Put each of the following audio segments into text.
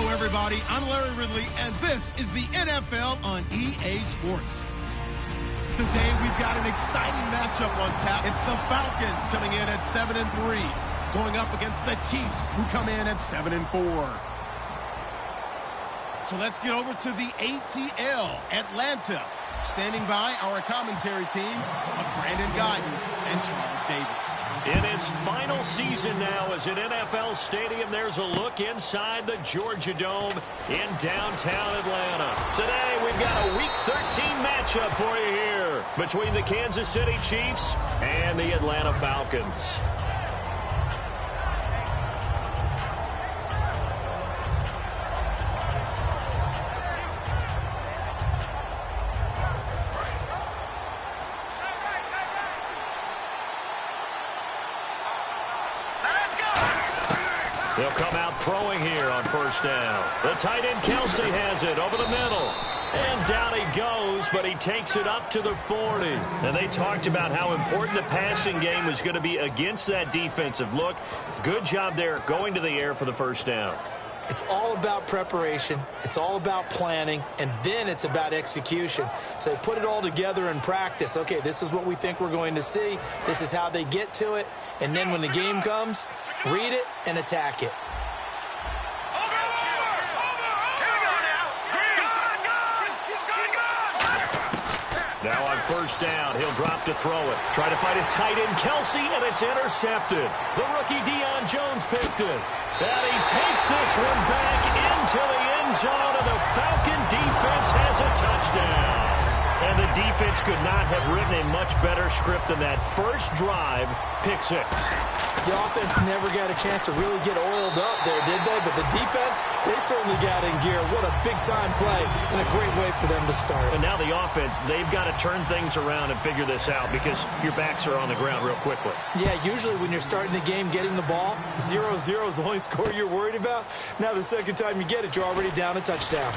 Everybody, I'm Larry Ridley, and this is the NFL on EA Sports. Today, we've got an exciting matchup on tap. It's the Falcons coming in at 7-3, going up against the Chiefs, who come in at 7-4. So let's get over to the ATL, Atlanta. Standing by our commentary team of Brandon Guyton and Charles Davis. In its final season now as an NFL stadium, there's a look inside the Georgia Dome in downtown Atlanta. Today, we've got a Week 13 matchup for you here between the Kansas City Chiefs and the Atlanta Falcons. They'll come out throwing here on first down. The tight end Kelsey has it over the middle. And down he goes, but he takes it up to the 40. And they talked about how important the passing game was going to be against that defensive look. Good job there going to the air for the first down. It's all about preparation. It's all about planning. And then it's about execution. So they put it all together in practice. Okay, this is what we think we're going to see. This is how they get to it. And then when the game comes, read it and attack it. Now on first down, he'll drop to throw it. Try to find his tight end, Kelsey, and it's intercepted. The rookie Deion Jones picked it. And he takes this one back into the end zone, and the Falcon defense has a touchdown. And the defense could not have written a much better script than that first drive, pick six. The offense never got a chance to really get oiled up there, did they? But the defense, they certainly got in gear. What a big-time play and a great way for them to start. And now the offense, they've got to turn things around and figure this out because your backs are on the ground real quickly. Yeah, usually when you're starting the game getting the ball, 0-0 is the only score you're worried about. Now the second time you get it, you're already down a touchdown.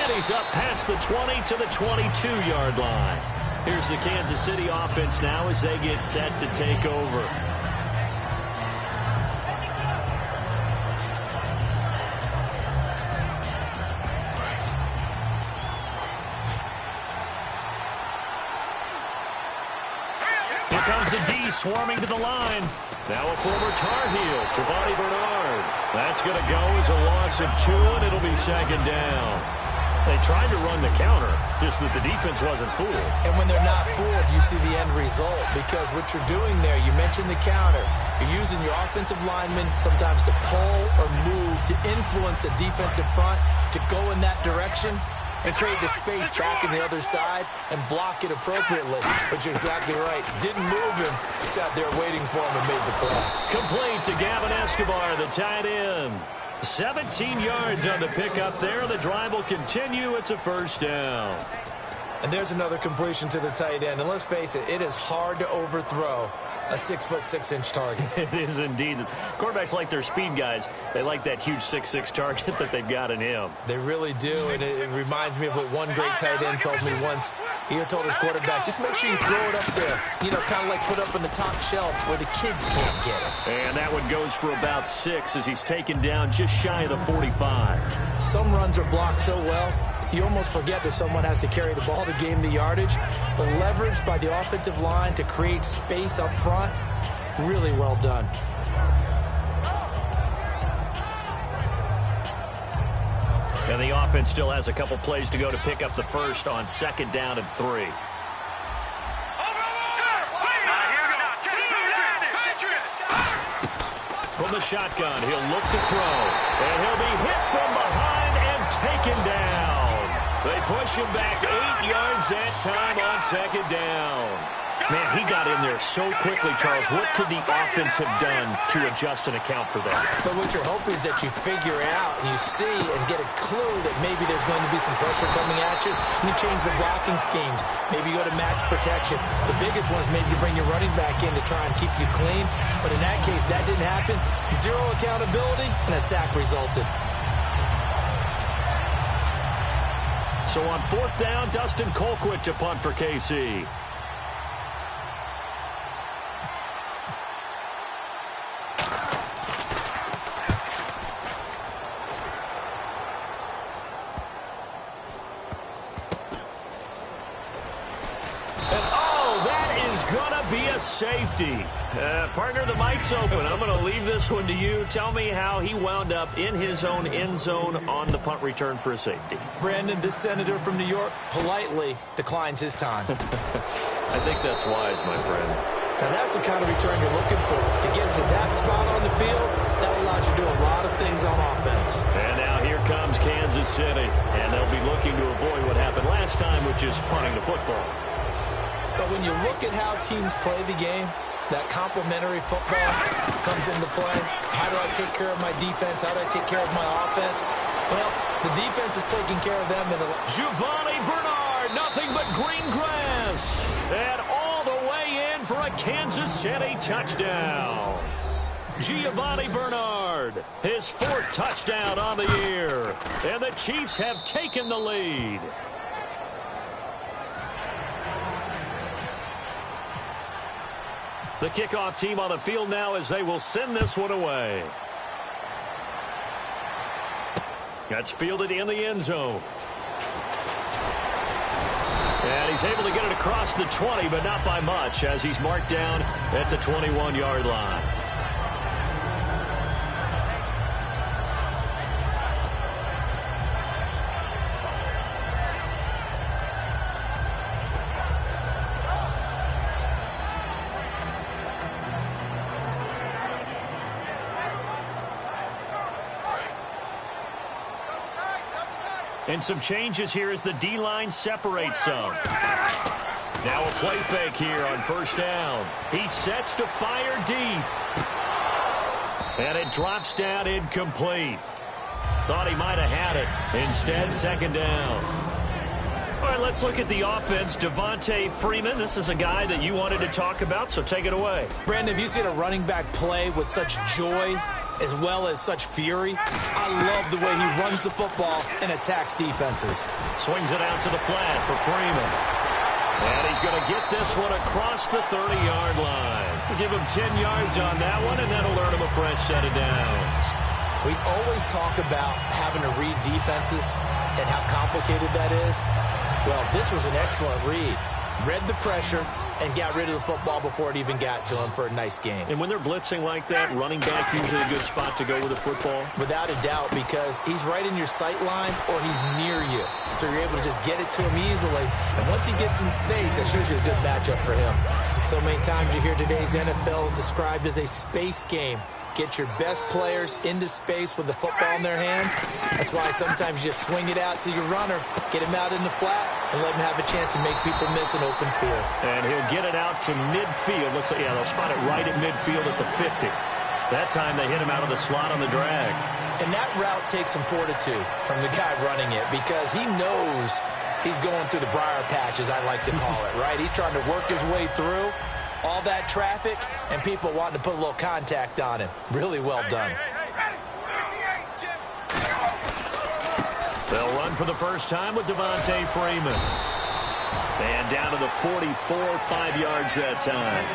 And he's up past the 20 to the 22-yard line. Here's the Kansas City offense now as they get set to take over. Here comes the D swarming to the line. Now a former Tar Heel, Giovanni Bernard. That's going to go as a loss of 2, and it'll be second down. They tried to run the counter, just that the defense wasn't fooled. And when they're not fooled, you see the end result. Because what you're doing there, you mentioned the counter. You're using your offensive linemen sometimes to pull or move, to influence the defensive front, to go in that direction, and create the space back in the other side and block it appropriately. But you're exactly right. Didn't move him. He sat there waiting for him and made the play. Complete to Gavin Escobar, the tight end. 17 yards on the pickup there. The drive will continue. It's a first down. And there's another completion to the tight end. And let's face it, it is hard to overthrow a 6'6" target. It is indeed. Quarterbacks like their speed guys. They like that huge 6'6" target that they've got in him. They really do, and it reminds me of what one great tight end told me once. He told his quarterback, just make sure you throw it up there. You know, kind of like put up on the top shelf where the kids can't get it. And that one goes for about 6 as he's taken down just shy of the 45. Some runs are blocked so well, you almost forget that someone has to carry the ball to gain the yardage. The leverage by the offensive line to create space up front, really well done. And the offense still has a couple plays to go to pick up the first on second down and 3. From the shotgun, he'll look to throw. And he'll be hit from behind and taken down. They push him back 8 yards that time on second down. Man, he got in there so quickly, Charles. What could the offense have done to adjust and account for that? But what you're hoping is that you figure out and you see and get a clue that maybe there's going to be some pressure coming at you, and you change the blocking schemes. Maybe you go to max protection. The biggest one is maybe you bring your running back in to try and keep you clean. But in that case, that didn't happen. Zero accountability, and a sack resulted. So on 4th down, Dustin Colquitt to punt for KC. Safety. Partner, the mic's open. I'm going to leave this one to you. Tell me how he wound up in his own end zone on the punt return for a safety. Brandon, this senator from New York politely declines his time. I think that's wise, my friend. Now, that's the kind of return you're looking for. To get to that spot on the field, that allows you to do a lot of things on offense. And now here comes Kansas City. And they'll be looking to avoid what happened last time, which is punting the football. But when you look at how teams play the game, that complementary football comes into play. How do I take care of my defense? How do I take care of my offense? Well, the defense is taking care of them. Giovanni Bernard, nothing but green grass. And all the way in for a Kansas City touchdown. Giovanni Bernard, his 4th touchdown on the year. And the Chiefs have taken the lead. The kickoff team on the field now as they will send this one away. That's fielded in the end zone. And he's able to get it across the 20, but not by much as he's marked down at the 21-yard line. And some changes here as the D-line separates some. Now a play fake here on 1st down. He sets to fire deep. And it drops down incomplete. Thought he might have had it. Instead, 2nd down. All right, let's look at the offense. Devontae Freeman, this is a guy that you wanted to talk about, so take it away. Brandon, have you seen a running back play with such joy as well as such fury? I love the way he runs the football and attacks defenses. Swings it out to the flat for Freeman. And he's going to get this one across the 30-yard line. We'll give him 10 yards on that one, and that'll earn him a fresh set of downs. We always talk about having to read defenses and how complicated that is. Well, this was an excellent read. Read the pressure and got rid of the football before it even got to him for a nice game. And when they're blitzing like that, running back usually a good spot to go with the football? Without a doubt, because he's right in your sight line or he's near you. So you're able to just get it to him easily. And once he gets in space, that's usually a good matchup for him. So many times you hear today's NFL described as a space game. Get your best players into space with the football in their hands. That's why sometimes you just swing it out to your runner, get him out in the flat, and let him have a chance to make people miss an open field. And he'll get it out to midfield. Looks like, yeah, they'll spot it right at midfield at the 50. That time they hit him out of the slot on the drag. And that route takes some fortitude from the guy running it because he knows he's going through the briar patch, as I like to call it, right? He's trying to work his way through all that traffic and people wanting to put a little contact on him. Really well done. They'll run for the first time with Devontae Freeman. And down to the 44, 5 yards that time.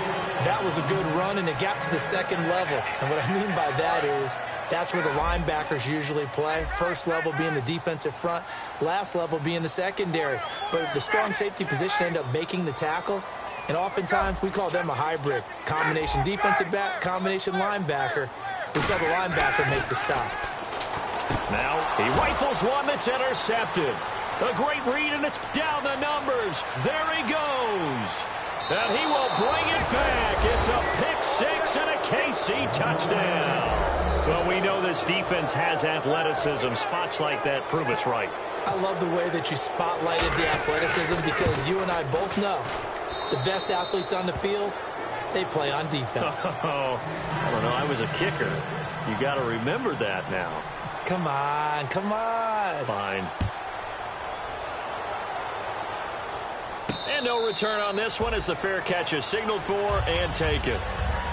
That was a good run, and it got to the 2nd level. And what I mean by that is that's where the linebackers usually play. First level being the defensive front, last level being the secondary. But the strong safety position ended up making the tackle. And oftentimes, we call them a hybrid. Combination defensive back, combination linebacker. We saw the linebacker make the stop. Now, he rifles one that's intercepted. A great read, and it's down the numbers. There he goes. And he will bring it back. It's a pick six and a KC touchdown. Well, we know this defense has athleticism. Spots like that prove us right. I love the way that you spotlighted the athleticism because you and I both know The best athletes on the field, they play on defense. Oh, I don't know. I was a kicker. You got to remember that now. Come on, come on. Fine. And no return on this one as the fair catch is signaled for and taken.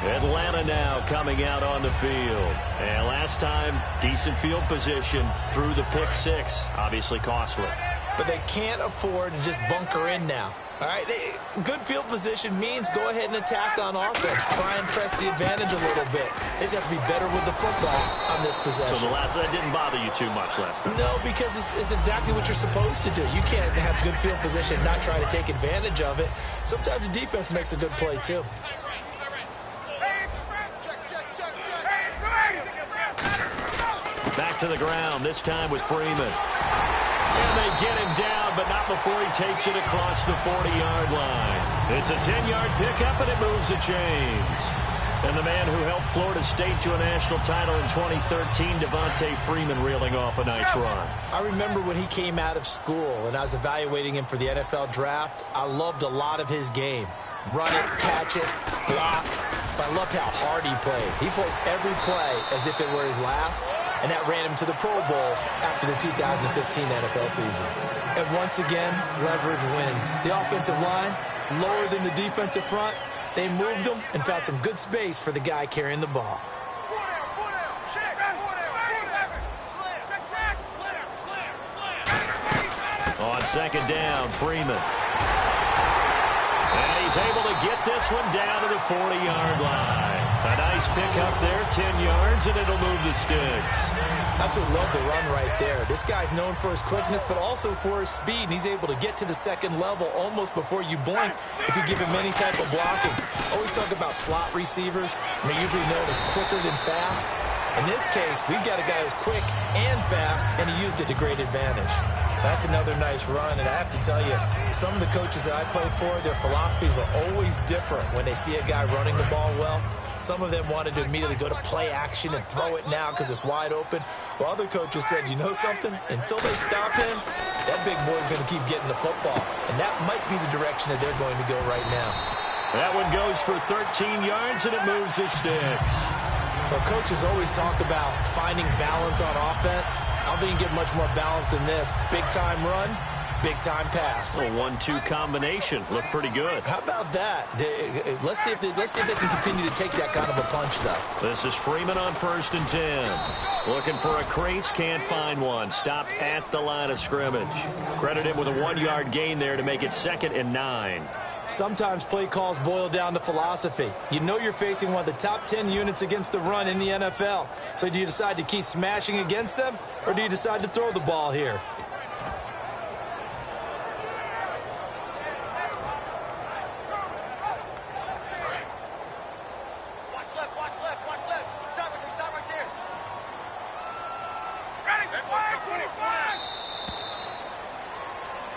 Atlanta now coming out on the field. And last time, decent field position through the pick six. Obviously costly. But they can't afford to just bunker in now. All right, good field position means go ahead and attack on offense. Try and press the advantage a little bit. They just have to be better with the football on this possession. So that didn't bother you too much last time? No, because it's exactly what you're supposed to do. You can't have good field position and not try to take advantage of it. Sometimes the defense makes a good play, too. Back to the ground, this time with Freeman. And they get him down, but not before he takes it across the 40-yard line. It's a 10-yard pickup, and it moves the chains. And the man who helped Florida State to a national title in 2013, Devontae Freeman, reeling off a nice run. I remember when he came out of school, and I was evaluating him for the NFL draft. I loved a lot of his game. Run it, catch it, block. But I loved how hard he played. He played every play as if it were his last. And that ran him to the Pro Bowl after the 2015 NFL season. And once again, leverage wins. The offensive line, lower than the defensive front. They moved them and found some good space for the guy carrying the ball. On second down, Freeman. And he's able to get this one down to the 40-yard line. A nice pickup there, 10 yards, and it'll move the sticks. Absolutely love the run right there. This guy's known for his quickness, but also for his speed, and he's able to get to the second level almost before you blink if you give him any type of blocking. Always talk about slot receivers, and they're usually known as quicker than fast. In this case, we've got a guy who's quick and fast, and he used it to great advantage. That's another nice run, and I have to tell you, some of the coaches that I played for, their philosophies were always different when they see a guy running the ball well. Some of them wanted to immediately go to play action and throw it now because it's wide open. While other coaches said, you know something? Until they stop him, that big boy's going to keep getting the football. And that might be the direction that they're going to go right now. That one goes for 13 yards, and it moves the sticks. Well, coaches always talk about finding balance on offense. I don't think you get much more balance than this. Big-time run, big-time pass. A 1-2 combination. Looked pretty good. How about that? Let's see if they can continue to take that kind of a punch, though. This is Freeman on 1st and 10. Looking for a crease, can't find one. Stopped at the line of scrimmage. Credit him with a 1-yard gain there to make it 2nd and 9. Sometimes play calls boil down to philosophy. You know you're facing one of the top 10 units against the run in the NFL. So do you decide to keep smashing against them, or do you decide to throw the ball here?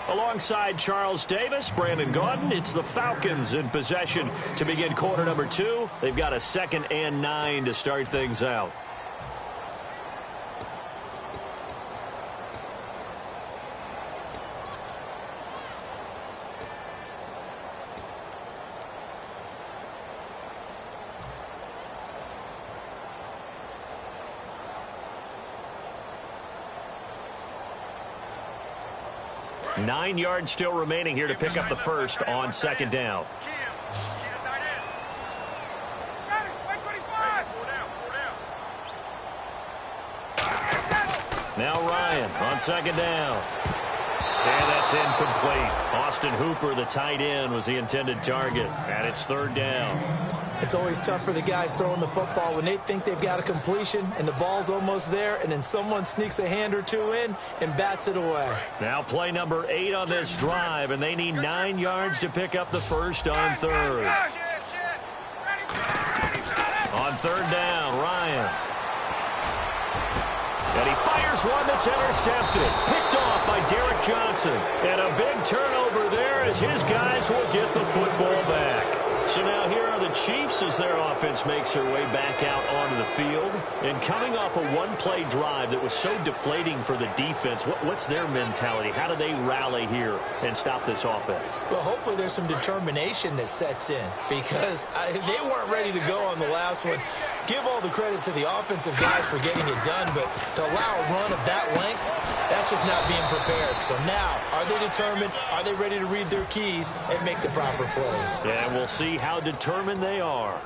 Alongside Charles Davis, Brandon Gaudin, it's the Falcons in possession to begin quarter number 2. They've got a 2nd and 9 to start things out. Nine yards still remaining here to pick up the first on 2nd down. Now Ryan on 2nd down. And that's incomplete. Austin Hooper, the tight end, was the intended target. And it's 3rd down. It's always tough for the guys throwing the football when they think they've got a completion and the ball's almost there, and then someone sneaks a hand or two in and bats it away. Now play number 8 on this drive, and they need 9 yards to pick up the first on 3rd. On 3rd down, Ryan. And he fires one that's intercepted. Picked off by Derek Johnson. And a big turnover there as his guys will get the football back. So now here are the Chiefs as their offense makes their way back out onto the field. And coming off a one-play drive that was so deflating for the defense, what's their mentality? How do they rally here and stop this offense? Well, hopefully there's some determination that sets in because they weren't ready to go on the last one. Give all the credit to the offensive guys for getting it done, but to allow a run of that length, that's just not being prepared. So now, are they determined? Are they ready to read their keys and make the proper plays? And we'll see how determined they are.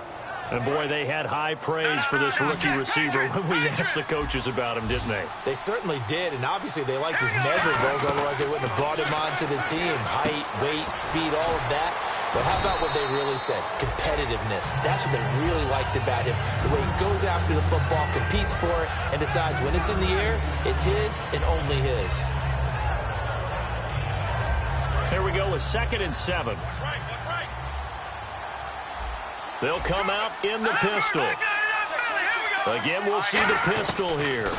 And, boy, they had high praise for this rookie receiver when we asked the coaches about him, didn't they? They certainly did, and obviously they liked his measurables, otherwise they wouldn't have brought him onto the team. Height, weight, speed, all of that. But how about what they really said? Competitiveness. That's what they really liked about him. The way he goes after the football, competes for it, and decides when it's in the air, it's his and only his. Here we go with 2nd and 7. They'll come out in the pistol. Again, we'll see the pistol here.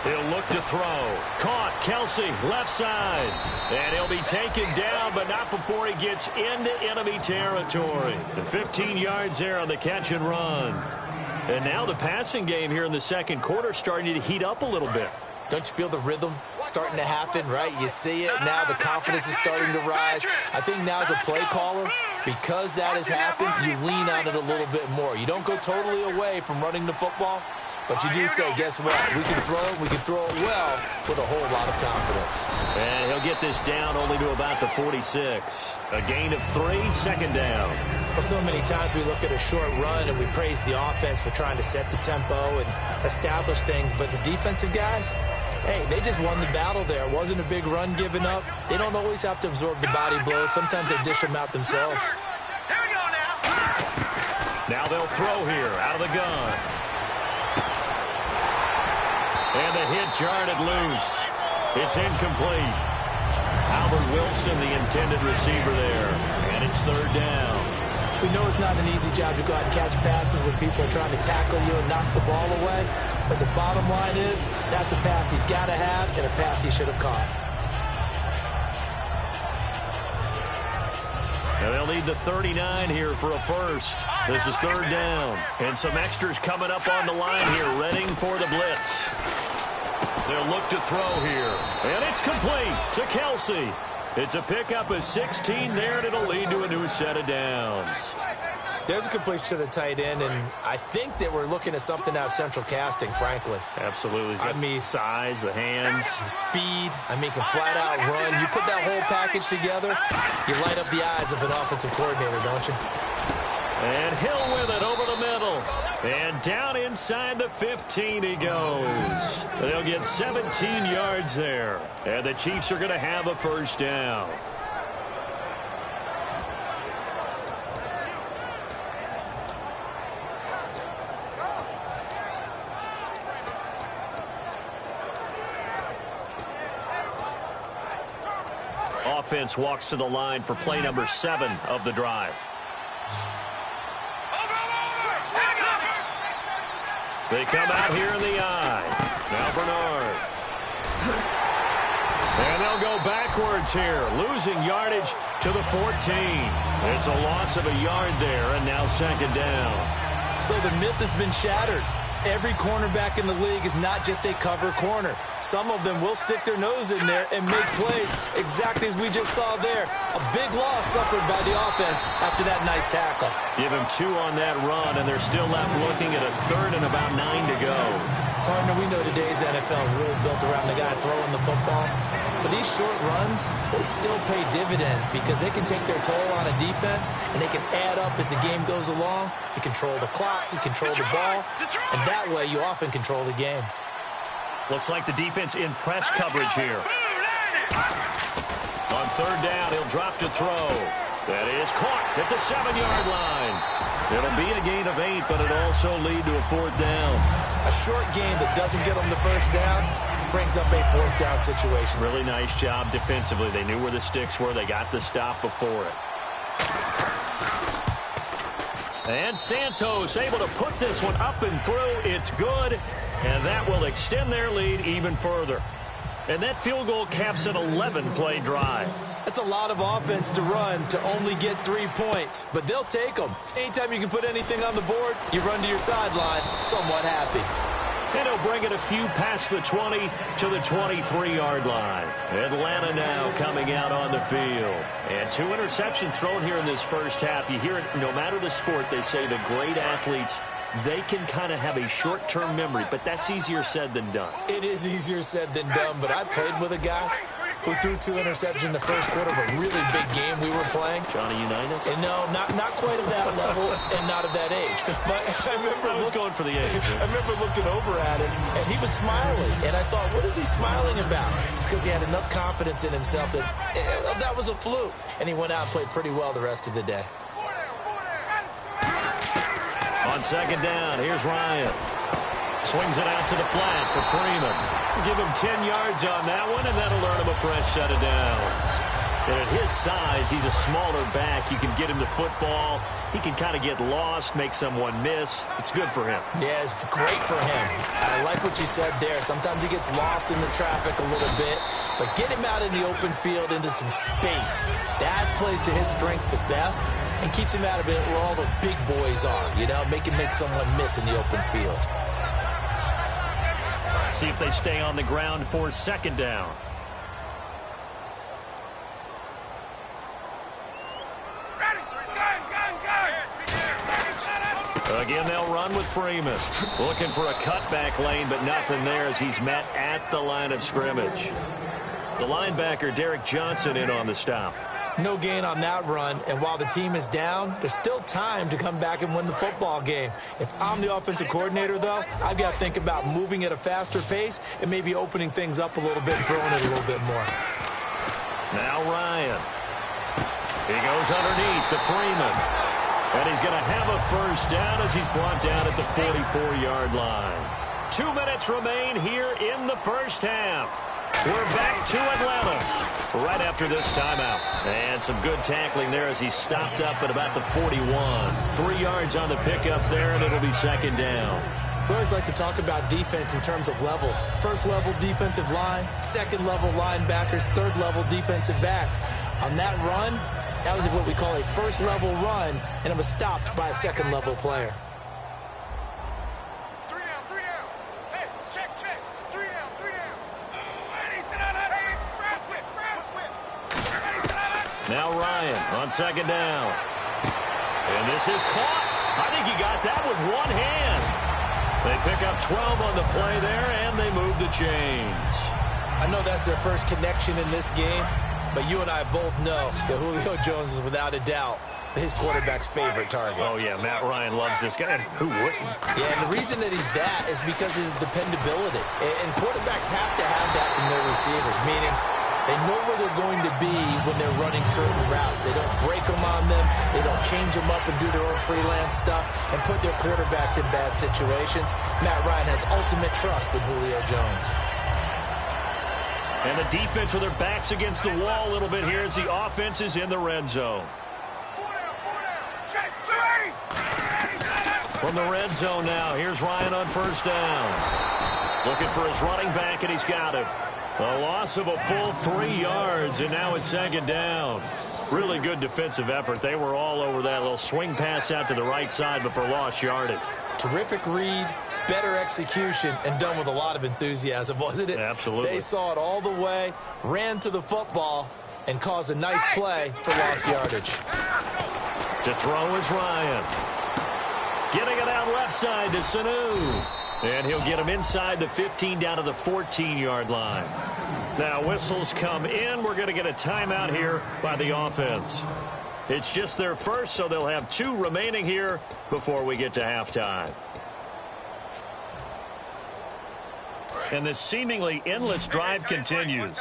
He'll look to throw. Caught. Kelsey, left side. And he'll be taken down, but not before he gets into enemy territory. The 15 yards there on the catch and run. And now the passing game here in the second quarter starting to heat up a little bit. Don't you feel the rhythm starting to happen, right? You see it. Now the confidence is starting to rise. I think now as a play caller, because that has happened, you lean on it a little bit more. You don't go totally away from running the football, but you do say, guess what? We can throw it well with a whole lot of confidence. And he'll get this down only to about the 46. A gain of 3, 2nd down. Well, so many times we look at a short run and we praise the offense for trying to set the tempo and establish things, but the defensive guys, hey, they just won the battle there. It wasn't a big run given up. They don't always have to absorb the body blows. Sometimes they dish them out themselves. Here we go now. Now they'll throw here out of the gun. And the hit jarred it loose. It's incomplete. Albert Wilson, the intended receiver there. And it's 3rd down. We know it's not an easy job to go out and catch passes when people are trying to tackle you and knock the ball away. But the bottom line is, that's a pass he's got to have and a pass he should have caught. And they'll need the 39 here for a first. This is 3rd down. And some extras coming up on the line here, readying for the blitz. They'll look to throw here. And it's complete to Kelsey. It's a pickup of 16 there, and it'll lead to a new set of downs. There's a completion to the tight end, and I think that we're looking at something out of central casting, frankly. Absolutely. I mean, size, the hands. the speed. I mean, can flat out run. You put that whole package together, you light up the eyes of an offensive coordinator, don't you? And Hill with it over the middle. And down inside the 15 he goes. They'll get 17 yards there. And the Chiefs are going to have a first down. Offense walks to the line for play number 7 of the drive. They come out here in the eye. Now Bernard. And they'll go backwards here, losing yardage to the 14. It's a loss of a yard there, and now 2nd down. So the myth has been shattered. Every cornerback in the league is not just a cover corner. Some of them will stick their nose in there and make plays exactly as we just saw there. A big loss suffered by the offense after that nice tackle. Give him 2 on that run, and they're still left looking at a 3rd and about 9 to go. Partner, we know today's NFL is really built around the guy throwing the football. But these short runs, they still pay dividends because they can take their toll on a defense, and they can add up as the game goes along. You control the clock, you control the ball, and that way you often control the game. Looks like the defense in press coverage here. On 3rd down, he'll drop to throw. That is caught at the 7-yard line. It'll be a gain of 8, but it'll also lead to a 4th down. A short game that doesn't get them the first down brings up a 4th down situation. Really nice job defensively. They knew where the sticks were. They got the stop before it. And Santos able to put this one up and through. It's good, and that will extend their lead even further. And that field goal caps an 11-play drive. That's a lot of offense to run to only get 3 points, but they'll take them. Anytime you can put anything on the board, you run to your sideline somewhat happy. And he'll bring it a few past the 20 to the 23-yard line. Atlanta now coming out on the field. And 2 interceptions thrown here in this first half. You hear it, no matter the sport, they say the great athletes, they can kind of have a short-term memory, but that's easier said than done. It is easier said than done, but I played with a guy who threw 2 interceptions in the first quarter of a really big game we were playing. Johnny Unitas? And no, not quite of that level and not of that age. But I remember I was going for the age. I remember looking over at him, and he was smiling. And I thought, what is he smiling about? It's because he had enough confidence in himself that that was a fluke. And he went out and played pretty well the rest of the day. On second down, here's Ryan. Swings it out to the flat for Freeman. Give him 10 yards on that one, and that'll earn him a fresh set of downs. And at his size, he's a smaller back. You can get him the football. He can kind of get lost, make someone miss. It's good for him. Yeah, it's great for him. I like what you said there. Sometimes he gets lost in the traffic a little bit, but get him out in the open field into some space. That plays to his strengths the best and keeps him out of it where all the big boys are, you know, make someone miss in the open field. See if they stay on the ground for second down. Again, they'll run with Freeman. Looking for a cutback lane, but nothing there as he's met at the line of scrimmage. The linebacker, Derek Johnson, in on the stop. No gain on that run, and while the team is down, there's still time to come back and win the football game. If I'm the offensive coordinator, though, I've got to think about moving at a faster pace and maybe opening things up a little bit and throwing it a little bit more. Now Ryan. He goes underneath to Freeman. And he's going to have a first down as he's brought down at the 44-yard line. 2 minutes remain here in the first half. We're back to Atlanta right after this timeout. And some good tackling there as he stopped up at about the 41. 3 yards on the pickup there, and it'll be second down. We always like to talk about defense in terms of levels. First-level defensive line, second-level linebackers, third-level defensive backs. On that run, that was what we call a first-level run, and it was stopped by a second-level player. Now Ryan on second down. And this is caught. I think he got that with one hand. They pick up 12 on the play there, and they move the chains. I know that's their first connection in this game, but you and I both know that Julio Jones is without a doubt his quarterback's favorite target. Oh, yeah, Matt Ryan loves this guy. Who wouldn't? Yeah, and the reason that he's that is because of his dependability. And quarterbacks have to have that from their receivers, meaning they know where they're going to be when they're running certain routes. They don't break them on them. They don't change them up and do their own freelance stuff and put their quarterbacks in bad situations. Matt Ryan has ultimate trust in Julio Jones. And the defense with their backs against the wall a little bit here as the offense is in the red zone. From the red zone now, here's Ryan on first down. Looking for his running back, and he's got him. A loss of a full 3 yards, and now it's second down. Really good defensive effort. They were all over that little swing pass out to the right side before lost yardage. Terrific read, better execution, and done with a lot of enthusiasm, wasn't it? Absolutely. They saw it all the way, ran to the football, and caused a nice play for lost yardage. To throw is Ryan. Getting it out left side to Sanu. And he'll get him inside the 15 down to the 14-yard line. Now whistles come in. We're going to get a timeout here by the offense. It's just their first, so they'll have 2 remaining here before we get to halftime. And this seemingly endless drive continues.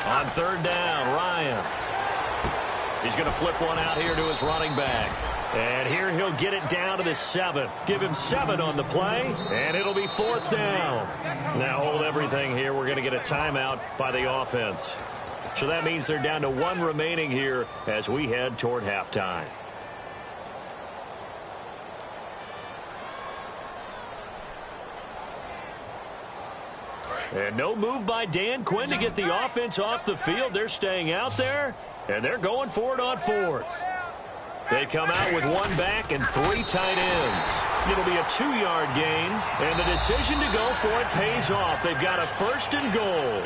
On third down, Ryan. He's going to flip one out here to his running back. And here he'll get it down to the 7. Give him 7 on the play, and it'll be fourth down. Now hold everything here. We're going to get a timeout by the offense. So that means they're down to 1 remaining here as we head toward halftime. And no move by Dan Quinn to get the offense off the field. They're staying out there, and they're going for it on 4th. They come out with 1 back and 3 tight ends. It'll be a 2-yard gain, and the decision to go for it pays off. They've got a 1st and goal.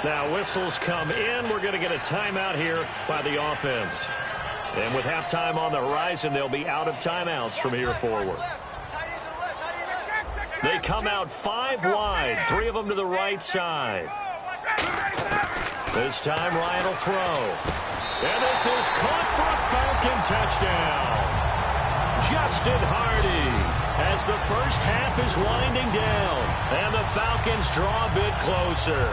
Now whistles come in. We're going to get a timeout here by the offense. And with halftime on the horizon, they'll be out of timeouts from here forward. They come out 5 wide, 3 of them to the right side. This time Ryan will throw. And this is caught for a Falcon touchdown. Justin Hardy as the first half is winding down. And the Falcons draw a bit closer.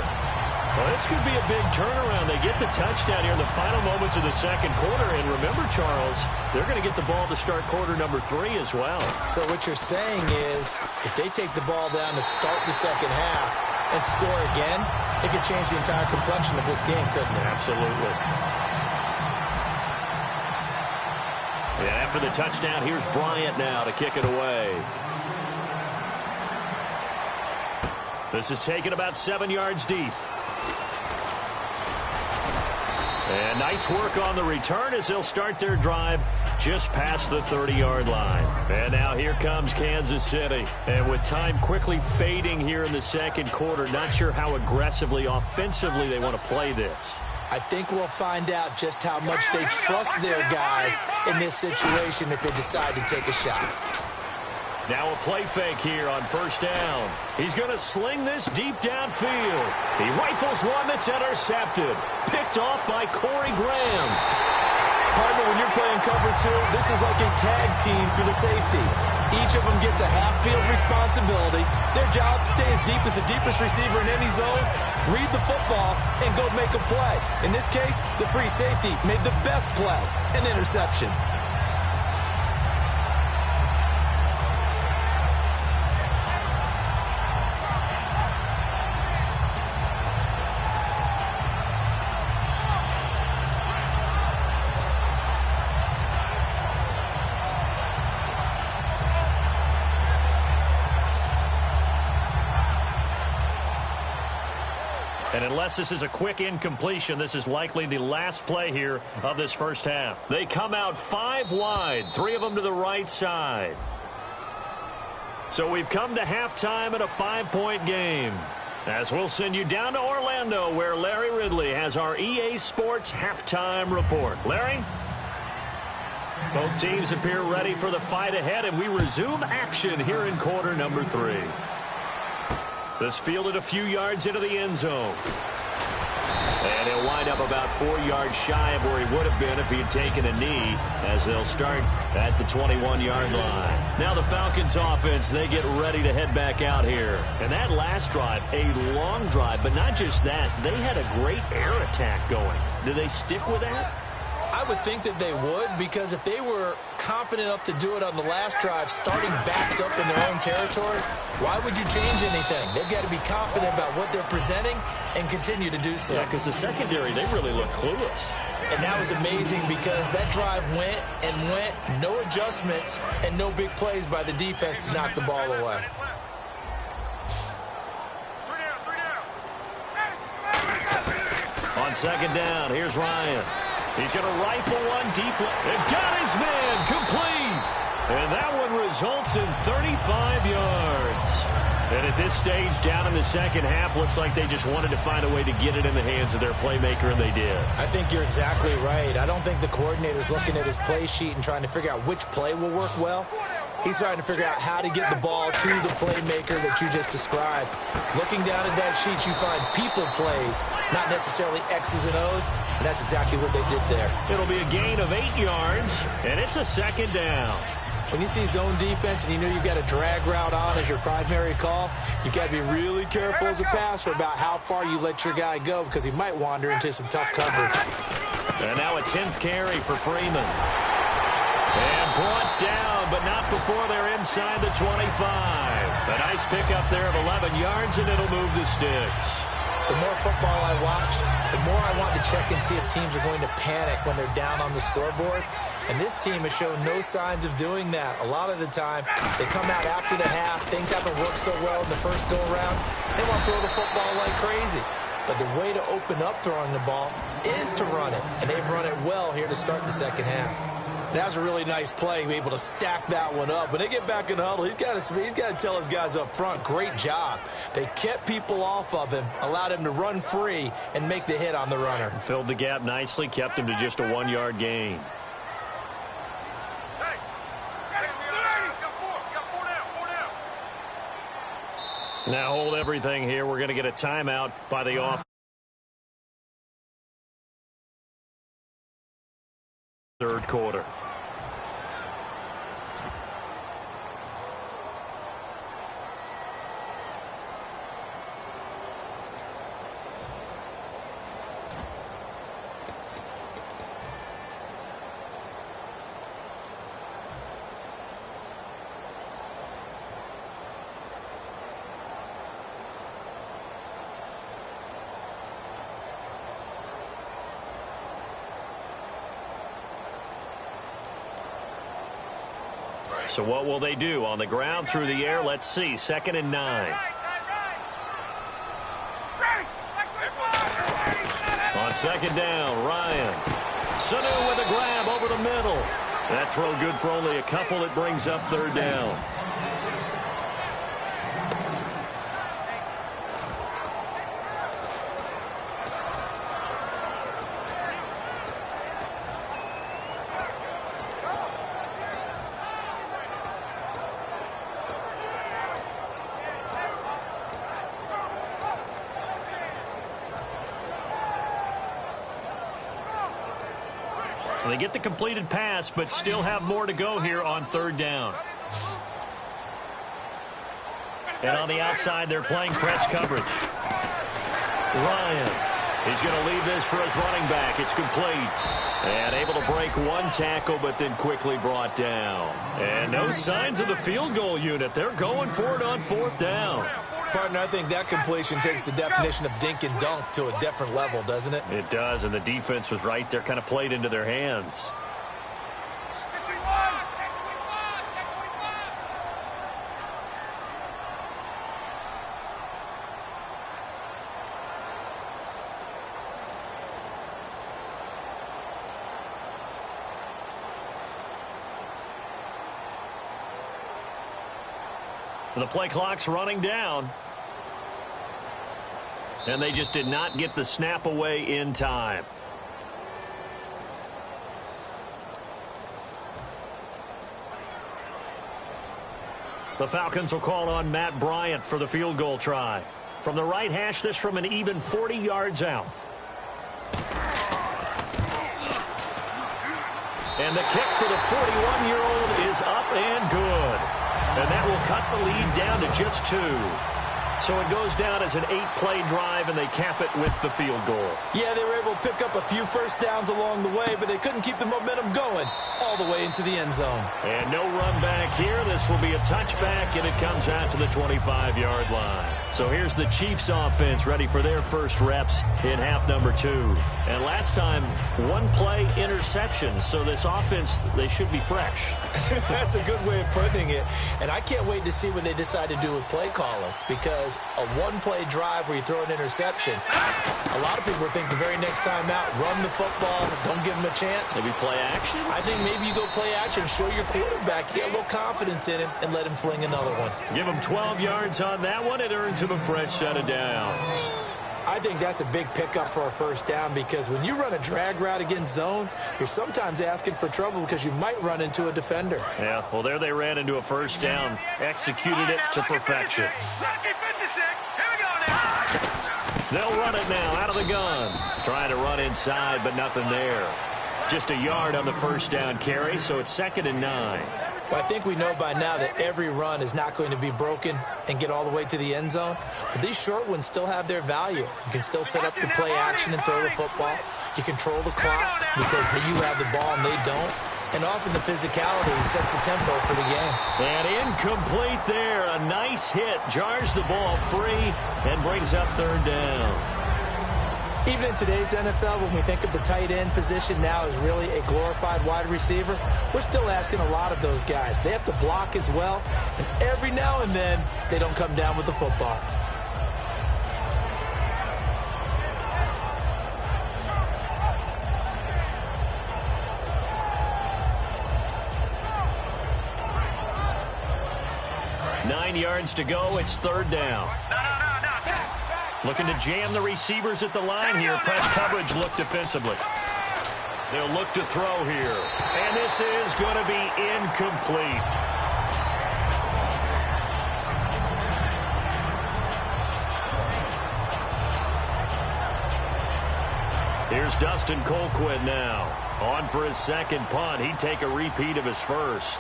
Well, this could be a big turnaround. They get the touchdown here in the final moments of the second quarter. And remember, Charles, they're going to get the ball to start quarter number 3 as well. So what you're saying is if they take the ball down to start the second half and score again, it could change the entire complexion of this game, couldn't it? Absolutely. And after the touchdown, here's Bryant now to kick it away. This is taken about 7 yards deep. And nice work on the return as they'll start their drive just past the 30-yard line. And now here comes Kansas City. And with time quickly fading here in the second quarter, not sure how aggressively, offensively they want to play this. I think we'll find out just how much they trust their guys in this situation if they decide to take a shot. Now a play fake here on 1st down. He's going to sling this deep downfield. He rifles one that's intercepted. Picked off by Corey Graham. Partner, when you're playing cover 2, this is like a tag team for the safeties. Each of them gets a half-field responsibility. Their job, stay as deep as the deepest receiver in any zone, read the football, and go make a play. In this case, the free safety made the best play, an interception. And unless this is a quick incompletion, this is likely the last play here of this first half. They come out 5 wide, 3 of them to the right side. So we've come to halftime in a 5-point game. As we'll send you down to Orlando, where Larry Ridley has our EA Sports halftime report. Larry? Both teams appear ready for the fight ahead, and we resume action here in quarter number 3. This fielded a few yards into the end zone. And he'll wind up about 4 yards shy of where he would have been if he had taken a knee, as they'll start at the 21-yard line. Now the Falcons offense, they get ready to head back out here. And that last drive, a long drive, but not just that. They had a great air attack going. Do they stick with that? I would think that they would, because if they were competent enough to do it on the last drive, starting backed up in their own territory, why would you change anything? They've got to be confident about what they're presenting and continue to do so. Yeah, because the secondary, they really look clueless. And that was amazing because that drive went and went, no adjustments, and no big plays by the defense to knock the ball away. On 2nd down, here's Ryan. He's going to rifle one deep. And got his man complete. And that one results in 35 yards. And at this stage, down in the second half, looks like they just wanted to find a way to get it in the hands of their playmaker, and they did. I think you're exactly right. I don't think the coordinator's looking at his play sheet and trying to figure out which play will work well. He's trying to figure out how to get the ball to the playmaker that you just described. Looking down at that sheet, you find people plays, not necessarily X's and O's, and that's exactly what they did there. It'll be a gain of 8 yards, and it's a 2nd down. When you see zone defense and you know you've got a drag route on as your primary call, you've got to be really careful as a passer about how far you let your guy go, because he might wander into some tough coverage. And now a 10th carry for Freeman. And brought down, but not before they're inside the 25. A nice pickup there of 11 yards, and it'll move the sticks. The more football I watch, the more I want to check and see if teams are going to panic when they're down on the scoreboard. And this team has shown no signs of doing that. A lot of the time, they come out after the half. Things haven't worked so well in the first go-around. They want to throw the football like crazy. But the way to open up throwing the ball is to run it. And they've run it well here to start the second half. That was a really nice play, able to stack that one up. When they get back in the huddle, he's got to tell his guys up front, great job. They kept people off of him, allowed him to run free, and make the hit on the runner. Filled the gap nicely, kept him to just a 1-yard gain. Now hold everything here. We're going to get a timeout by the offense. Third quarter. So what will they do? On the ground, through the air, let's see. 2nd and 9. On 2nd down, Ryan. Sanu with a grab over the middle. That throw good for only a couple. It brings up 3rd down. They get the completed pass, but still have more to go here on 3rd down. And on the outside, they're playing press coverage. Ryan, he's going to leave this for his running back. It's complete. And able to break one tackle, but then quickly brought down. And no signs of the field goal unit. They're going for it on 4th down. Partner, I think that completion takes the definition of dink and dunk to a different level, doesn't it? It does, and the defense was right there, kind of played into their hands. The play clock's running down. And they just did not get the snap away in time. The Falcons will call on Matt Bryant for the field goal try. From the right hash, this from an even 40 yards out. And the kick for the 41-year-old is up and good. And that will cut the lead down to just 2. So it goes down as an 8-play drive, and they cap it with the field goal. Yeah, they were able to pick up a few first downs along the way, but they couldn't keep the momentum going all the way into the end zone. And no run back here. This will be a touchback, and it comes out to the 25-yard line. So here's the Chiefs offense ready for their first reps in half number 2. And last time, 1-play interception. So this offense, they should be fresh. That's a good way of putting it. And I can't wait to see what they decide to do with play calling, because a 1-play drive where you throw an interception, a lot of people think the very next time out, run the football, don't give them a chance. Maybe play action? I think maybe you go play action, show your quarterback, get a little confidence in him, and let him fling another one. Give him 12 yards on that one. It earns him a fresh set of downs. I think that's a big pickup for a first down, because when you run a drag route against zone, you're sometimes asking for trouble because you might run into a defender. Yeah, well, there they ran into a first down, executed it to perfection. They'll run it now out of the gun. Trying to run inside, but nothing there. Just a yard on the first down carry, so it's 2nd and 9. Well, I think we know by now that every run is not going to be broken and get all the way to the end zone. But these short ones still have their value. You can still set up the play action and throw the football. You control the clock because you have the ball and they don't. And often the physicality sets the tempo for the game. And incomplete there. A nice hit. Jars the ball free and brings up 3rd down. Even in today's NFL, when we think of the tight end position now as really a glorified wide receiver, we're still asking a lot of those guys. They have to block as well, and every now and then, they don't come down with the football. Nine yards to go. It's third down. Looking to jam the receivers at the line here. Press coverage look defensively. They'll look to throw here. And this is going to be incomplete. Here's Dustin Colquitt now. On for his second punt. He'd take a repeat of his first.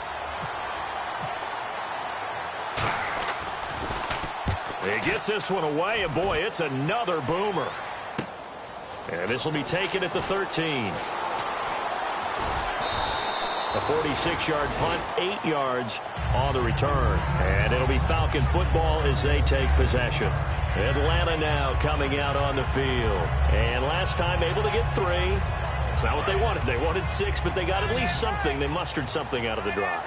He gets this one away, and boy, it's another boomer. And this will be taken at the 13. A 46-yard punt, 8 yards on the return. And it'll be Falcon football as they take possession. Atlanta now coming out on the field. And last time able to get 3. It's not what they wanted. They wanted 6, but they got at least something. They mustered something out of the drive.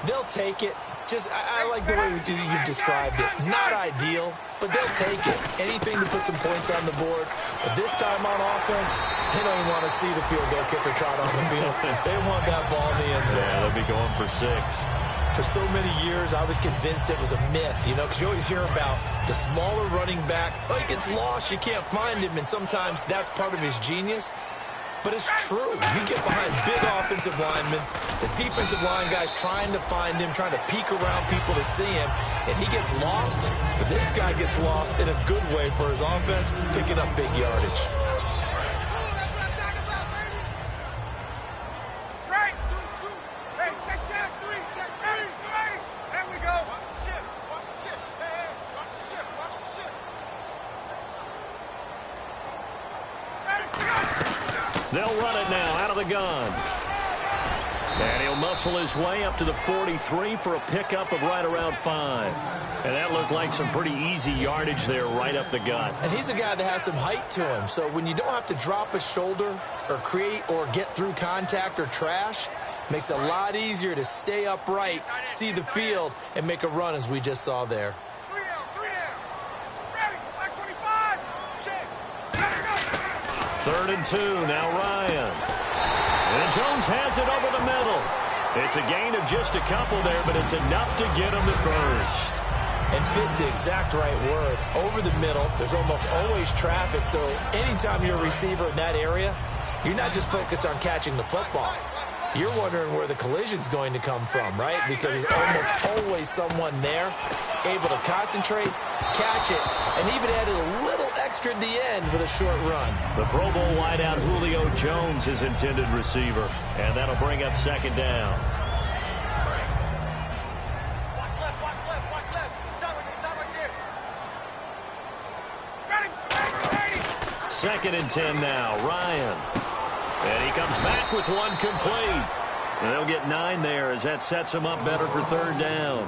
They'll take it. I like the way you've described it. Not ideal, but they'll take it. Anything to put some points on the board. But this time on offense, they don't even want to see the field goal kicker trot on the field. They want that ball in the end zone. Yeah, they'll be going for 6. For so many years, I was convinced it was a myth, because you always hear about the smaller running back. Oh, he gets lost, you can't find him, and sometimes that's part of his genius. But it's true. You get behind big offensive linemen, the defensive line guys trying to find him, trying to peek around people to see him, and he gets lost. But this guy gets lost in a good way for his offense, picking up big yardage. They'll run it now out of the gun. And he'll muscle his way up to the 43 for a pickup of right around 5. And that looked like some pretty easy yardage there right up the gut. And he's a guy that has some height to him. So when you don't have to drop a shoulder or create or get through contact or trash, makes it a lot easier to stay upright, see the field, and make a run as we just saw there. 3rd and 2, now Ryan. And Jones has it over the middle. It's a gain of just a couple there, but it's enough to get him to first. And fit's the exact right word. Over the middle, there's almost always traffic, so anytime you're a receiver in that area, you're not just focused on catching the football. You're wondering where the collision's going to come from, right? Because there's almost always someone there able to concentrate, catch it, and even added a little extra at the end with a short run. The Pro Bowl wideout Julio Jones is intended receiver, and that'll bring up 2nd down. Watch left, watch left, watch left. Stop right there. Ready. 2nd and 10 now, Ryan. And he comes back with one complete. And they'll get 9 there as that sets him up better for 3rd down.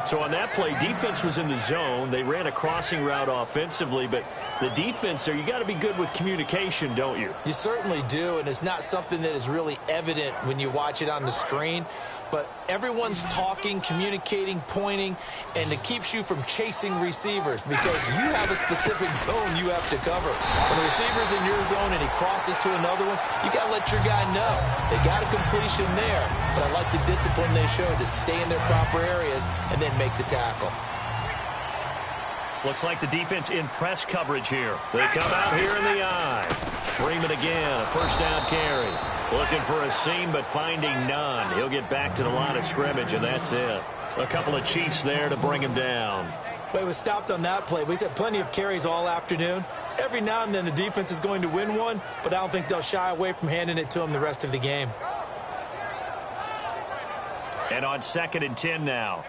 So on that play, defense was in the zone. They ran a crossing route offensively, but the defense there, you got to be good with communication, don't you? You certainly do, and it's not something that is really evident when you watch it on the screen. But everyone's talking, communicating, pointing, and it keeps you from chasing receivers because you have a specific zone you have to cover. When a receiver's in your zone and he crosses to another one, you got to let your guy know. They got a completion there, but I like the discipline they showed to stay in their proper areas and then make the tackle. Looks like the defense in press coverage here. They come out here in the eye. Freeman again, a 1st down carry. Looking for a seam, but finding none. He'll get back to the line of scrimmage, and that's it. A couple of Chiefs there to bring him down. But he was stopped on that play. He's had plenty of carries all afternoon. Every now and then the defense is going to win one, but I don't think they'll shy away from handing it to him the rest of the game. And on 2nd and 10 now.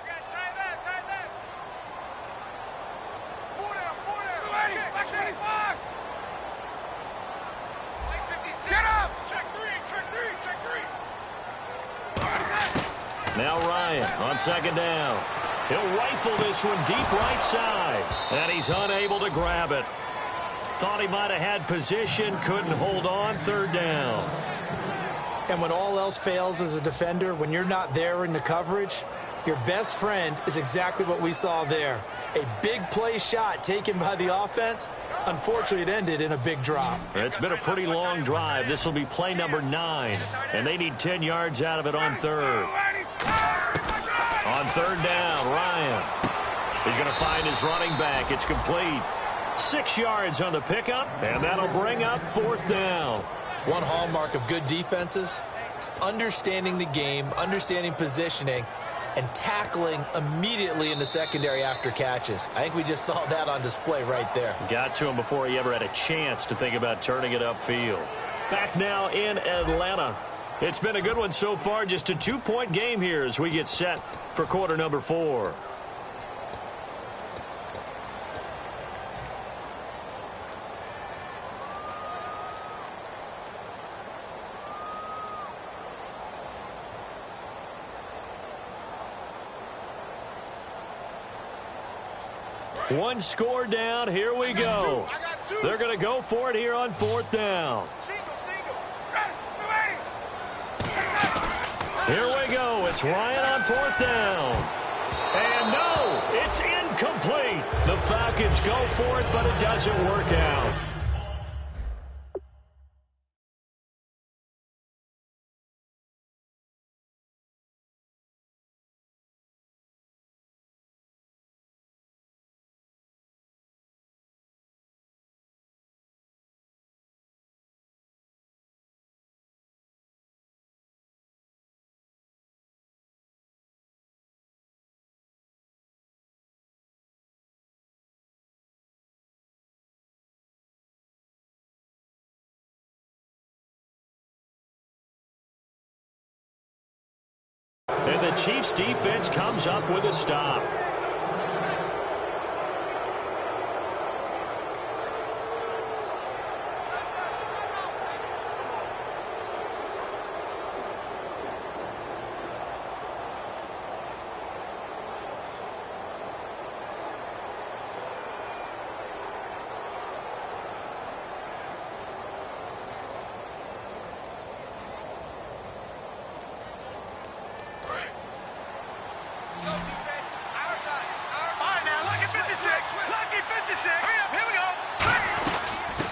Now Ryan on 2nd down. He'll rifle this one deep right side. And he's unable to grab it. Thought he might have had position, couldn't hold on, third down. And when all else fails as a defender, when you're not there in the coverage, your best friend is exactly what we saw there. A big play shot taken by the offense. Unfortunately, it ended in a big drop. It's been a pretty long drive. This will be play number 9, and they need 10 yards out of it on third. On third down, Ryan. He's going to find his running back. It's complete. 6 yards on the pickup, and that'll bring up fourth down. One hallmark of good defenses is understanding the game, understanding positioning, and tackling immediately in the secondary after catches. I think we just saw that on display right there. Got to him before he ever had a chance to think about turning it upfield. Back now in Atlanta. It's been a good one so far. Just a 2-point game here as we get set for quarter number 4. One score down. Here we go. They're going to go for it here on fourth down. Here we go. It's Ryan on fourth down. And no, it's incomplete. The Falcons go for it, but it doesn't work out. And the Chiefs defense comes up with a stop.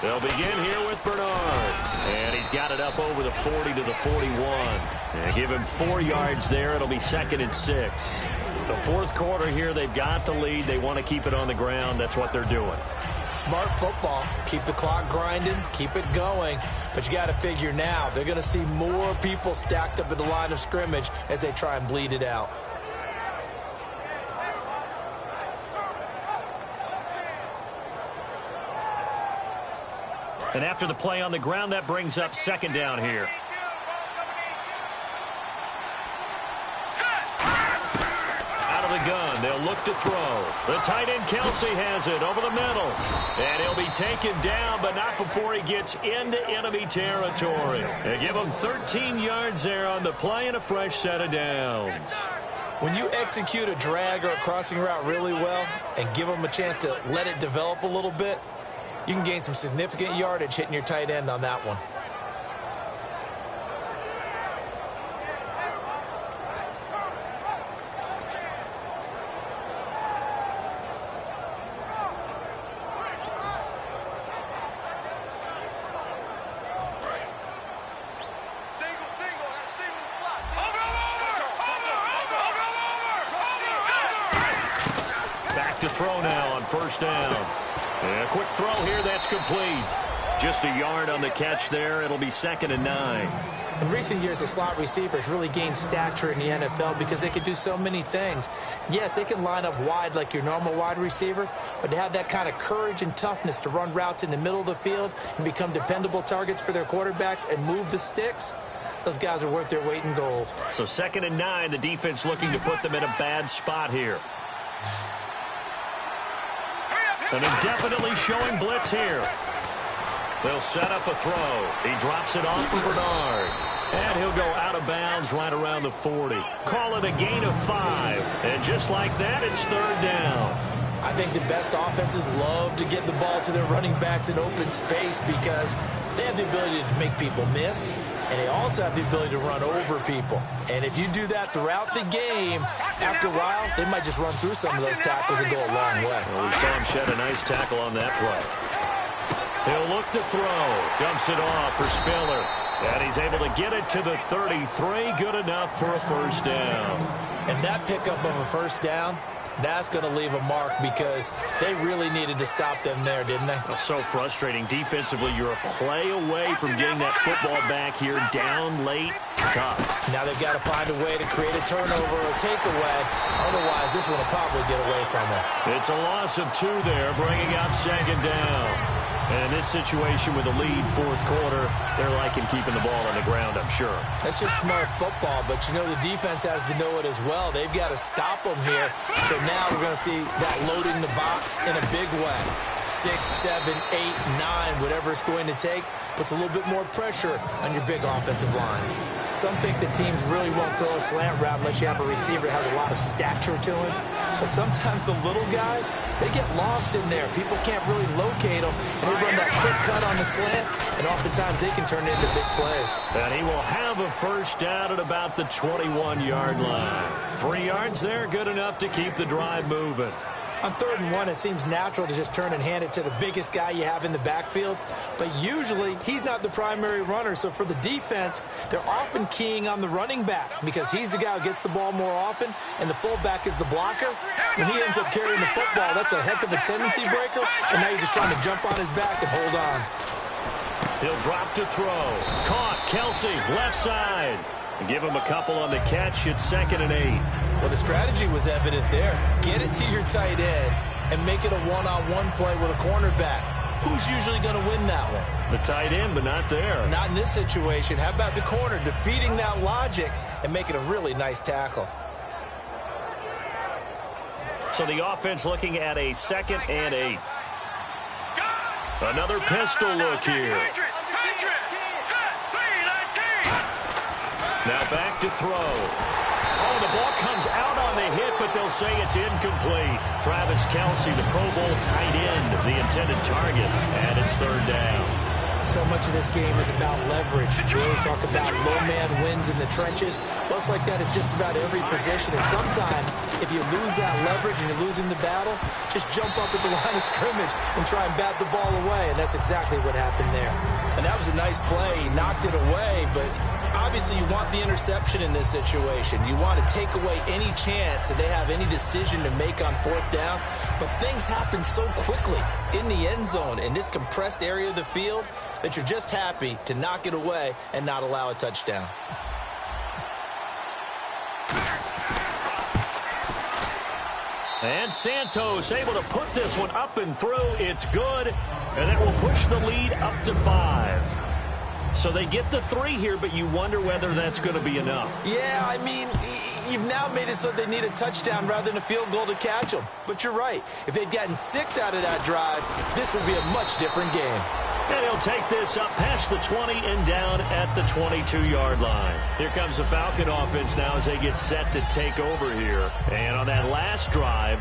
They'll begin here with Bernard. And he's got it up over the 40 to the 41. And give him 4 yards there. It'll be 2nd and 6. The fourth quarter here, they've got the lead. They want to keep it on the ground. That's what they're doing. Smart football. Keep the clock grinding. Keep it going. But you got to figure now, they're going to see more people stacked up at the line of scrimmage as they try and bleed it out. And after the play on the ground, that brings up 2nd down here. Out of the gun, they'll look to throw. The tight end, Kelsey, has it over the middle. And he'll be taken down, but not before he gets into enemy territory. They give him 13 yards there on the play and a fresh set of downs. When you execute a drag or a crossing route really well and give them a chance to let it develop a little bit, you can gain some significant yardage hitting your tight end on that one. Back to throw now on first down. And a quick throw here, that's complete. Just a yard on the catch there. It'll be 2nd and 9. In recent years, the slot receivers really gained stature in the NFL because they can do so many things. Yes, they can line up wide like your normal wide receiver, but to have that kind of courage and toughness to run routes in the middle of the field and become dependable targets for their quarterbacks and move the sticks, those guys are worth their weight in gold. So 2nd and 9, the defense looking to put them in a bad spot here. And they're definitely showing blitz here. They'll set up a throw. He drops it off for Bernard. And he'll go out of bounds right around the 40. Call it a gain of 5. And just like that, it's 3rd down. I think the best offenses love to get the ball to their running backs in open space because they have the ability to make people miss, and they also have the ability to run over people. And if you do that throughout the game, after a while, they might just run through some of those tackles and go a long way. Well, we saw him shed a nice tackle on that play. He'll look to throw. Dumps it off for Spiller. And he's able to get it to the 33. Good enough for a first down. And that pickup of a first down, that's going to leave a mark because they really needed to stop them there, didn't they? That's so frustrating. Defensively, you're a play away from getting that football back here down late. Tough. Now they've got to find a way to create a turnover or takeaway. Otherwise, this one will probably get away from them. It's a loss of 2 there, bringing up second down. And in this situation with a lead fourth quarter, they're liking keeping the ball on the ground, I'm sure. That's just smart football, but you know the defense has to know it as well. They've got to stop them here. So now we're going to see that loading the box in a big way. 6, 7, 8, 9, whatever it's going to take, puts a little bit more pressure on your big offensive line. Some think that teams really won't throw a slant route unless you have a receiver that has a lot of stature to him. But sometimes the little guys, they get lost in there. People can't really locate them, and they run that quick cut on the slant, and oftentimes they can turn it into big plays. And he will have a first down at about the 21-yard line. 3 yards there, good enough to keep the drive moving. On 3rd and 1, it seems natural to just turn and hand it to the biggest guy you have in the backfield. But usually, he's not the primary runner. So for the defense, they're often keying on the running back because he's the guy who gets the ball more often, and the fullback is the blocker. When he ends up carrying the football, that's a heck of a tendency breaker, and now you're just trying to jump on his back and hold on. He'll drop to throw. Caught. Kelsey, left side. Give him a couple on the catch. It's 2nd and 8. Well, the strategy was evident there. Get it to your tight end and make it a one-on-one play with a cornerback. Who's usually going to win that one? The tight end, but not there. Not in this situation. How about the corner defeating that logic and making a really nice tackle? So the offense looking at a 2nd and 8. Another pistol look here. Now back to throw. Oh, the ball comes out on the hit, but they'll say it's incomplete. Travis Kelsey, the Pro Bowl tight end, the intended target, and it's 3rd down. So much of this game is about leverage. We always talk about low man wins in the trenches. Well, it's like that at just about every position. And sometimes, if you lose that leverage and you're losing the battle, just jump up at the line of scrimmage and try and bat the ball away. And that's exactly what happened there. And that was a nice play. He knocked it away, but obviously you want the interception in this situation. You want to take away any chance that they have any decision to make on 4th down. But things happen so quickly in the end zone in this compressed area of the field that you're just happy to knock it away and not allow a touchdown. And Santos able to put this one up and through. It's good, and that will push the lead up to 5. So they get the 3 here, but you wonder whether that's going to be enough. Yeah, I mean, you've now made it so they need a touchdown rather than a field goal to catch them. But you're right. If they'd gotten 6 out of that drive, this would be a much different game. And he'll take this up past the 20 and down at the 22-yard line. Here comes the Falcon offense now as they get set to take over here. And on that last drive,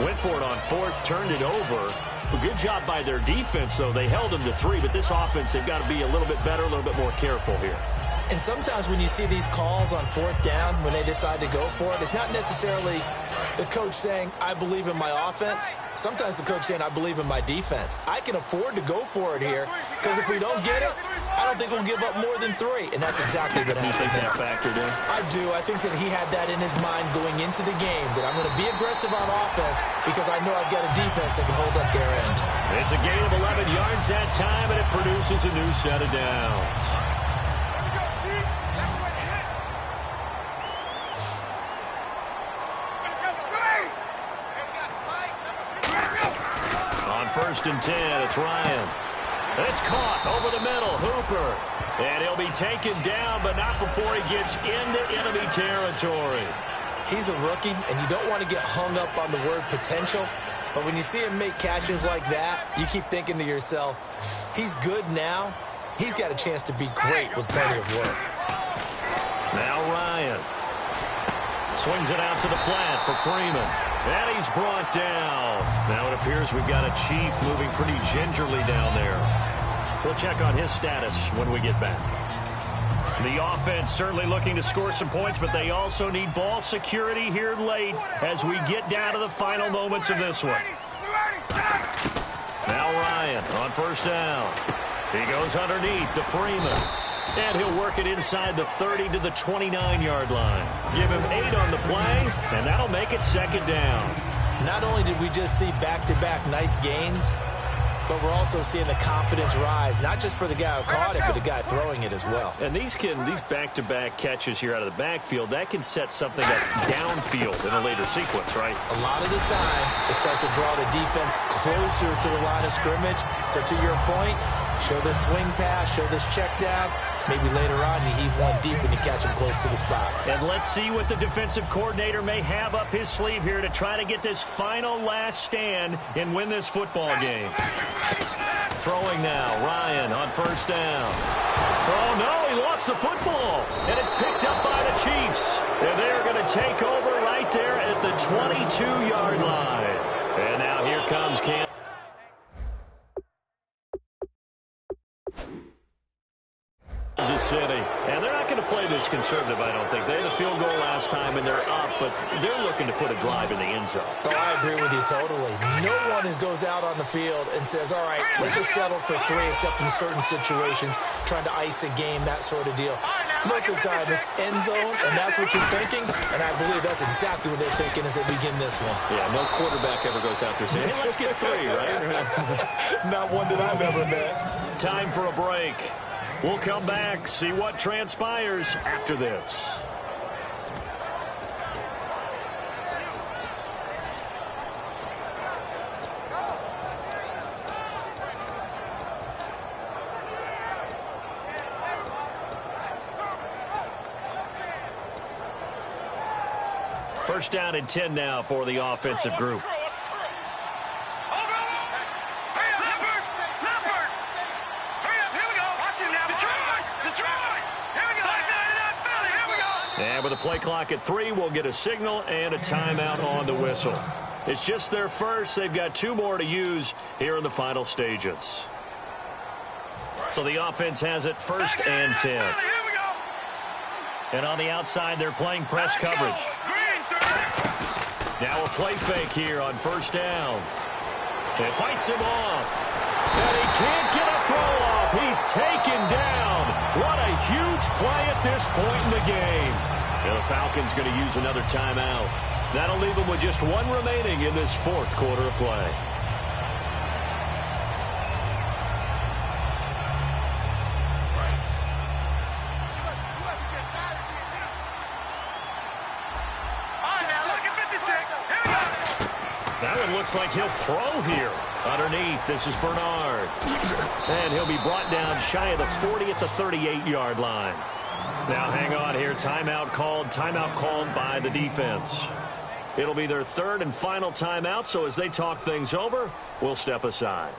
went for it on 4th, turned it over. A good job by their defense, though. They held them to 3, but this offense, they've got to be a little bit better, a little bit more careful here. And sometimes when you see these calls on 4th down, when they decide to go for it, it's not necessarily the coach saying, I believe in my offense. Sometimes the coach saying, I believe in my defense. I can afford to go for it here because if we don't get it, I don't think we'll give up more than 3. And that's exactly what happened. You think that factored in? I do. I think that he had that in his mind going into the game, that I'm going to be aggressive on offense because I know I've got a defense that can hold up their end. It's a gain of 11 yards that time, and it produces a new set of downs. On 1st and 10, it's Ryan. It's caught over the middle, Hooper. And he'll be taken down, but not before he gets into enemy territory. He's a rookie, and you don't want to get hung up on the word potential. But when you see him make catches like that, you keep thinking to yourself, he's good now. He's got a chance to be great with plenty of work. Now Ryan swings it out to the flat for Freeman. And he's brought down. Now it appears we've got a Chief moving pretty gingerly down there. We'll check on his status when we get back. The offense certainly looking to score some points, but they also need ball security here late as we get down to the final moments of this one. Now Ryan on first down. He goes underneath to Freeman. And he'll work it inside the 30 to the 29-yard line. Give him 8 on the play, and that'll make it second down. Not only did we just see back-to-back nice gains, but we're also seeing the confidence rise, not just for the guy who caught it, but the guy throwing it as well. And these back-to-back catches here out of the backfield, that can set something up downfield in a later sequence, right? A lot of the time, it starts to draw the defense closer to the line of scrimmage. So to your point, show this swing pass, show this check down. Maybe later on you heave one deep and you catch him close to the spot. And let's see what the defensive coordinator may have up his sleeve here to try to get this final last stand and win this football game. Throwing now, Ryan on first down. Oh, no, he lost the football. And it's picked up by the Chiefs. And they're going to take over right there at the 22-yard line. And now here comes Kansas City. And they're not going to play this conservative, I don't think. They had a field goal last time, and they're up, but they're looking to put a drive in the end zone. Oh, I agree with you totally. No one goes out on the field and says, all right, let's just settle for 3, except in certain situations, trying to ice a game, that sort of deal. Most of the time, it's end zones, and that's what you're thinking, and I believe that's exactly what they're thinking as they begin this one. Yeah, no quarterback ever goes out there saying, hey, let's get 3, right? Not one that I've ever met. Time for a break. We'll come back, see what transpires after this. First down and 10 now for the offensive group. And with a play clock at 3, we'll get a signal and a timeout on the whistle. It's just their first. They've got 2 more to use here in the final stages. So the offense has it first and 10. And on the outside, they're playing press coverage. Now a play fake here on first down. It fights him off. And he can't get a throw off. He's taken down. What a huge play at this point in the game. And the Falcons going to use another timeout. That'll leave them with just 1 remaining in this 4th quarter of play. That one looks like he'll throw here. Underneath, this is Bernard. And he'll be brought down shy of the 40 at the 38-yard line. Now hang on here. Timeout called by the defense. It'll be their 3rd and final timeout, so as they talk things over, we'll step aside.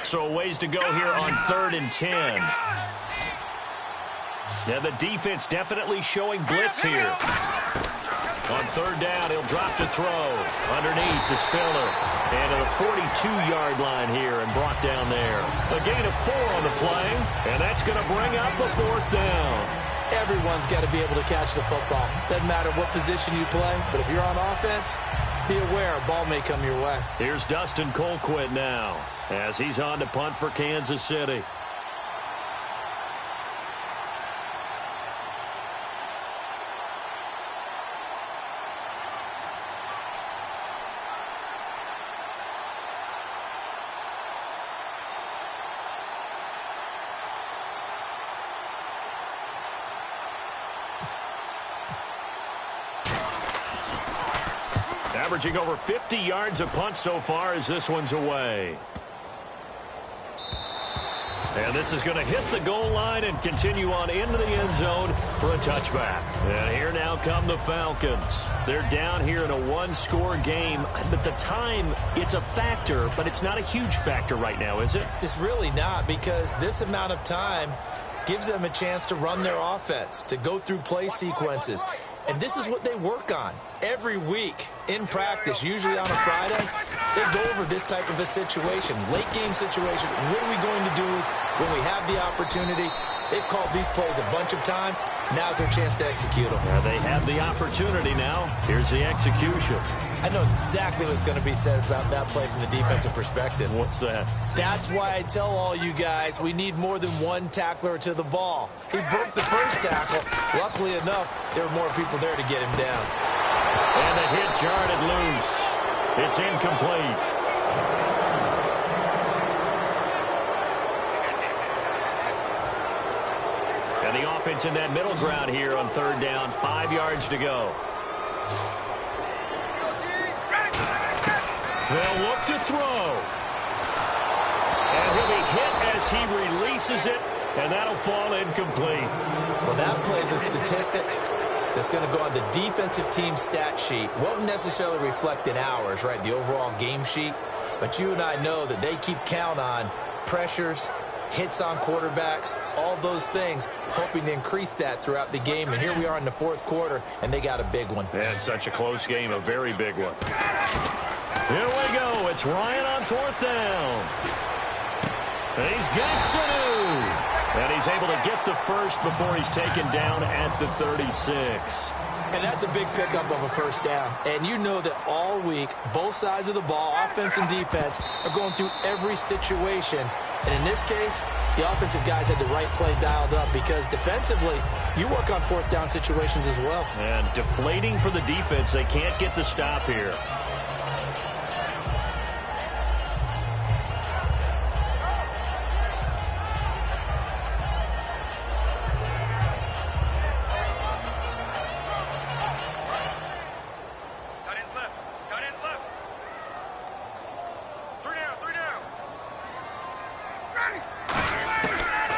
So a ways to go here on 3rd and 10. Yeah, the defense definitely showing blitz here. On 3rd down, he'll drop to throw. Underneath to Spiller. And to the 42-yard line here and brought down there. A gain of 4 on the play, and that's going to bring up the 4th down. Everyone's got to be able to catch the football. Doesn't matter what position you play, but if you're on offense, be aware a ball may come your way. Here's Dustin Colquitt now as he's on to punt for Kansas City. Averaging over 50 yards a punt so far as this one's away. And this is going to hit the goal line and continue on into the end zone for a touchback. And here now come the Falcons. They're down here in a one-score game. But the time, it's a factor, but it's not a huge factor right now, is it? It's really not, because this amount of time gives them a chance to run their offense, to go through play sequences. And this is what they work on every week in practice, usually on a Friday. They go over this type of a situation, late game situation. What are we going to do when we have the opportunity? They've called these plays a bunch of times. Now's their chance to execute them. Yeah, they have the opportunity now. Here's the execution. I know exactly what's going to be said about that play from the defensive perspective. What's that? That's why I tell all you guys we need more than one tackler to the ball. He broke the first tackle. Luckily enough, there were more people there to get him down. And the hit jarred it loose. It's incomplete. And the offense in that middle ground here on third down. 5 yards to go. They'll look to throw. And he'll be hit as he releases it, and that'll fall incomplete. Well, that plays a statistic that's going to go on the defensive team stat sheet. Won't necessarily reflect in ours, right, the overall game sheet. But you and I know that they keep count on pressures, hits on quarterbacks, all those things, hoping to increase that throughout the game. And here we are in the fourth quarter, and they got a big one. And such a close game, a very big one. Here we go. It's Ryan on fourth down. And he's got Sanu. And he's able to get the first before he's taken down at the 36. And that's a big pickup of a first down. And you know that all week, both sides of the ball, offense and defense, are going through every situation. And in this case, the offensive guys had the right play dialed up, because defensively, you work on fourth down situations as well. And deflating for the defense. They can't get the stop here.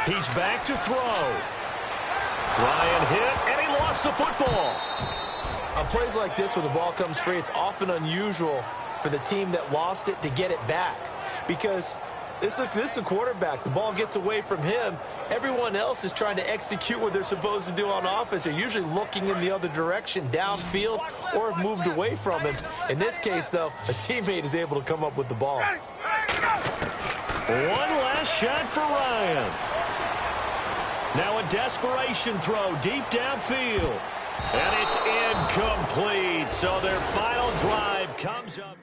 He's back to throw. Ryan hit, and he lost the football. On plays like this where the ball comes free, it's often unusual for the team that lost it to get it back, because this is the quarterback. The ball gets away from him. Everyone else is trying to execute what they're supposed to do on offense. They're usually looking in the other direction, downfield, or have moved away from him. In this case, though, a teammate is able to come up with the ball. One last shot for Ryan. Now a desperation throw deep downfield. And it's incomplete. So their final drive comes up.